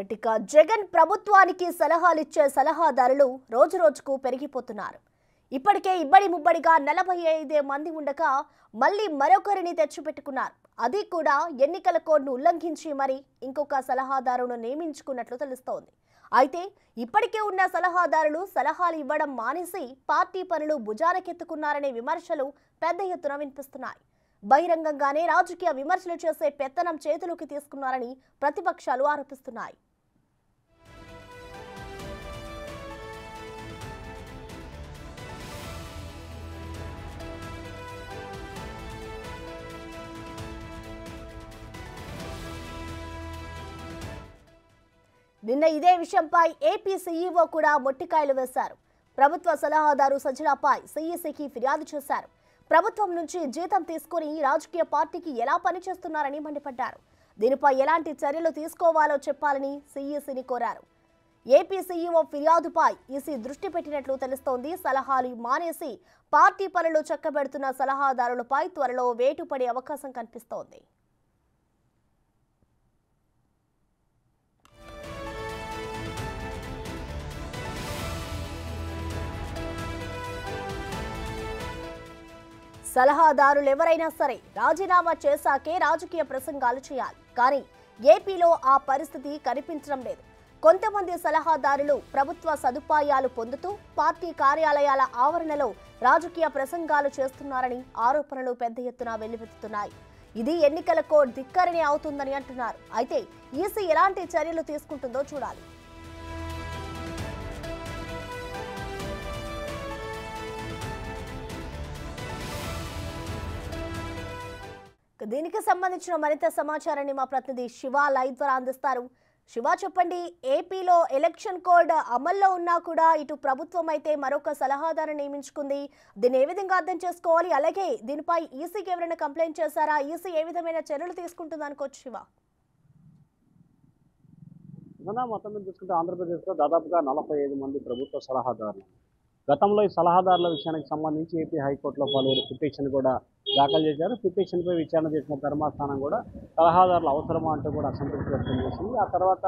Right ఇక జగన్ ప్రభుత్వానికి సలహాలిచ్చే సలహాదారులు రోజురోజుకు పెరిగిపోతున్నారు. ఇప్పటికే ఇబ్బడి ముబ్బడిగా 45 మంది ఉండగా మళ్ళీ మరొకరిని తెచ్చిపెట్టుకున్నారు. అది కూడా ఎన్నికల కోడ్ను ఉల్లంఘించి మరి ఇంకొక సలహాదారును నియమించుకున్నట్లు తెలుస్తోంది. అయితే ఇప్పటికే ఉన్న సలహాదారులు సలహాలు ఇవ్వడం మానేసి పార్టీ పనులు భుజానకెత్తుకున్నారనే విమర్శలు పెద్ద ఎత్తున వినిపిస్తున్నాయి. బహిరంగంగానే రాజకీయ విమర్శలు చేసే పెత్తనం చేతులోకి తీసుకున్నారని ప్రతిపక్షాలు ఆరోపిస్తున్నాయి. నిన్న ఇదే విషయంపై ఏపీ సీఈఓ కూడా మొట్టికాయలు వేశారు. ప్రభుత్వ సలహాదారు సజ్జలపై సీఈసీకి ఫిర్యాదు చేశారు. ప్రభుత్వం నుంచి జీతం తీసుకుని రాజకీయ పార్టీకి ఎలా పనిచేస్తున్నారని మండిపడ్డారు. దీనిపై ఎలాంటి చర్యలు తీసుకోవాలో చెప్పాలని సీఈసీని కోరారు. ఏపీ సీఈఓ ఫిర్యాదుపై ఈసీ దృష్టి పెట్టినట్లు తెలుస్తోంది. సలహాలు మానేసి పార్టీ పనులు చక్కబెడుతున్న సలహాదారులపై త్వరలో వేటు పడే అవకాశం కనిపిస్తోంది. సలహాదారులు ఎవరైనా సరే రాజీనామా చేశాకే రాజకీయ ప్రసంగాలు చేయాలి. కానీ ఏపీలో ఆ పరిస్థితి కనిపించడం లేదు. కొంతమంది సలహాదారులు ప్రభుత్వ సదుపాయాలు పొందుతూ పార్టీ కార్యాలయాల ఆవరణలో రాజకీయ ప్రసంగాలు చేస్తున్నారని ఆరోపణలు పెద్ద ఎత్తున వెల్లువెత్తుతున్నాయి. ఇది ఎన్నికల కోడ్ ధిక్కరణి అవుతుందని అంటున్నారు. అయితే ఈసీ ఎలాంటి చర్యలు తీసుకుంటుందో చూడాలి. దీనికి సంబంధించిన మరింత సమాచారాన్ని మా ప్రతినిధి శివ లైవ్ ద్వారా అందిస్తారు. శివ, చెప్పండి, ఏపీలో ఎలక్షన్ కోడ్ అమల్లో ఉన్నా కూడా ఇటు ప్రభుత్వం అయితే మరొక సలహాదారు నియమించుకుంది. దీన్ని ఏ విధంగా అర్థం చేసుకోవాలి? అలాగే దీనిపై ఈసీకి ఎవరైనా కంప్లైంట్ చేశారా? ఈసీ ఏ విధమైన చర్యలు తీసుకుంటుంది అనుకోవచ్చు శివ? మొత్తం మీద చూసుకుంటే ఆంధ్రప్రదేశ్లో దాదాపుగా 45 మంది ప్రభుత్వ సలహాదారులు. గతంలో ఈ సలహాదారుల విషయానికి సంబంధించి ఏపీ హైకోర్టులో పలువురు పిటిషన్ కూడా దాఖలు చేశారు. పిటిషన్పై విచారణ చేసిన ధర్మాస్థానం కూడా సలహాదారులు అవసరమా అంటూ కూడా అసంతృప్తి వ్యక్తం చేసింది. ఆ తర్వాత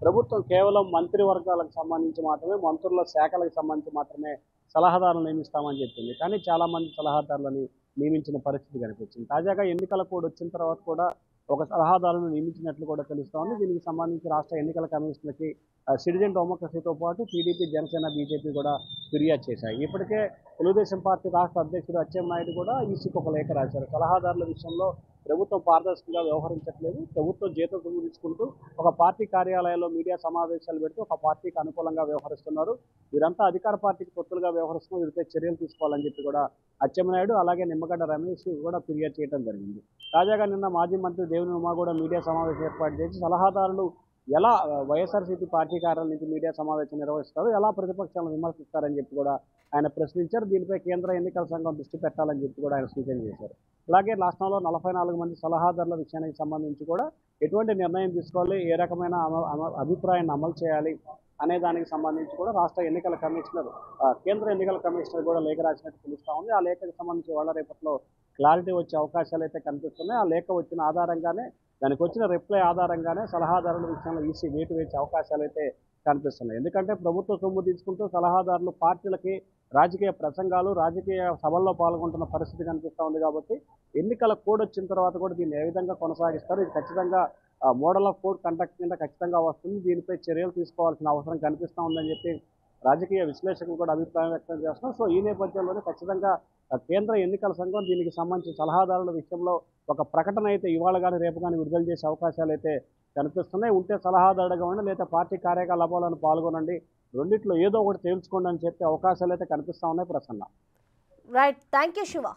ప్రభుత్వం కేవలం మంత్రివర్గాలకు సంబంధించి మాత్రమే, మంత్రుల శాఖలకు సంబంధించి మాత్రమే సలహాదారులు నియమిస్తామని చెప్పింది. కానీ చాలామంది సలహాదారులని నియమించిన పరిస్థితి కనిపించింది. తాజాగా ఎన్నికల కోడ్ వచ్చిన తర్వాత కూడా ఒక సలహాదారులను నియమించినట్లు కూడా తెలుస్తోంది. దీనికి సంబంధించి రాష్ట్ర ఎన్నికల కమిషన్కి సిటిజన్ డెమోక్రసీతో పాటు టీడీపీ, జనసేన, బీజేపీ కూడా ఫిర్యాదు చేశాయి. ఇప్పటికే తెలుగుదేశం పార్టీ రాష్ట్ర అధ్యక్షుడు అచ్చెన్నాయుడు కూడా ఈసీకి ఒక లేఖ రాశారు. సలహాదారుల విషయంలో ప్రభుత్వం పారదర్శకంగా వ్యవహరించట్లేదు, ప్రభుత్వం జీతం తీసుకుంటూ ఒక పార్టీ కార్యాలయంలో మీడియా సమావేశాలు పెడుతూ ఒక పార్టీకి అనుకూలంగా వ్యవహరిస్తున్నారు, వీరంతా అధికార పార్టీకి తొత్తులుగా వ్యవహరిస్తున్నారు, వీరిపై చర్యలు తీసుకోవాలని చెప్పి కూడా అచ్చెన్నాయుడు అలాగే నిమ్మగడ్డ రమేష్ కూడా ఫిర్యాదు చేయడం జరిగింది. తాజాగా నిన్న మాజీ మంత్రి దేవినేని ఉమా కూడా మీడియా సమావేశం ఏర్పాటు చేసి సలహాదారులు ఎలా వైఎస్ఆర్సీపీ పార్టీ కార్యాలయం నుంచి మీడియా సమావేశం నిర్వహిస్తారు, ఎలా ప్రతిపక్షాలను విమర్శిస్తారని చెప్పి కూడా ఆయన ప్రశ్నించారు. దీనిపై కేంద్ర ఎన్నికల సంఘం దృష్టి పెట్టాలని చెప్పి కూడా ఆయన సూచన చేశారు. అలాగే రాష్ట్రంలో 44 మంది సలహాదారుల విషయానికి సంబంధించి కూడా ఎటువంటి నిర్ణయం తీసుకోవాలి, ఏ రకమైన అభిప్రాయాన్ని అమలు చేయాలి అనే దానికి సంబంధించి కూడా రాష్ట్ర ఎన్నికల కమిషనర్, కేంద్ర ఎన్నికల కమిషనర్ కూడా లేఖ రాసినట్టు తెలుస్తూ ఉంది. ఆ లేఖకు సంబంధించి వాళ్ళ రేపట్లో క్లారిటీ వచ్చే అవకాశాలు అయితే కనిపిస్తున్నాయి. ఆ లేఖ వచ్చిన ఆధారంగానే, దానికి వచ్చిన రిప్లై ఆధారంగానే సలహాదారుల విషయంలో ఈసీ వేటు వేసే అవకాశాలు అయితే కనిపిస్తున్నాయి. ఎందుకంటే ప్రభుత్వ సొమ్ము తీసుకుంటూ సలహాదారులు పార్టీలకి రాజకీయ ప్రసంగాలు, రాజకీయ సభల్లో పాల్గొంటున్న పరిస్థితి కనిపిస్తూ ఉంది. కాబట్టి ఎన్నికల కోడ్ వచ్చిన తర్వాత కూడా దీన్ని ఏ విధంగా కొనసాగిస్తారు, ఇది ఖచ్చితంగా మోడల్ ఆఫ్ కోడ్ కండక్ట్ కింద ఖచ్చితంగా వస్తుంది, దీనిపై చర్యలు తీసుకోవాల్సిన అవసరం కనిపిస్తూ ఉందని చెప్పి రాజకీయ విశ్లేషకులు కూడా అభిప్రాయం వ్యక్తం చేస్తున్నారు. సో ఈ నేపథ్యంలోనే ఖచ్చితంగా కేంద్ర ఎన్నికల సంఘం దీనికి సంబంధించిన సలహాదారుల విషయంలో ఒక ప్రకటన అయితే ఇవాళ కానీ రేపు కానీ విడుదల చేసే అవకాశాలు అయితే కనిపిస్తున్నాయి. ఉంటే సలహాదారుగా ఉండి లేదా పార్టీ కార్యకలాపాలను పాల్గొనండి, రెండిట్లో ఏదో ఒకటి తేల్చుకోండి అని చెప్పే అవకాశాలు అయితే కనిపిస్తూ ఉన్నాయి. Prasanna. Right, thank you Shiva.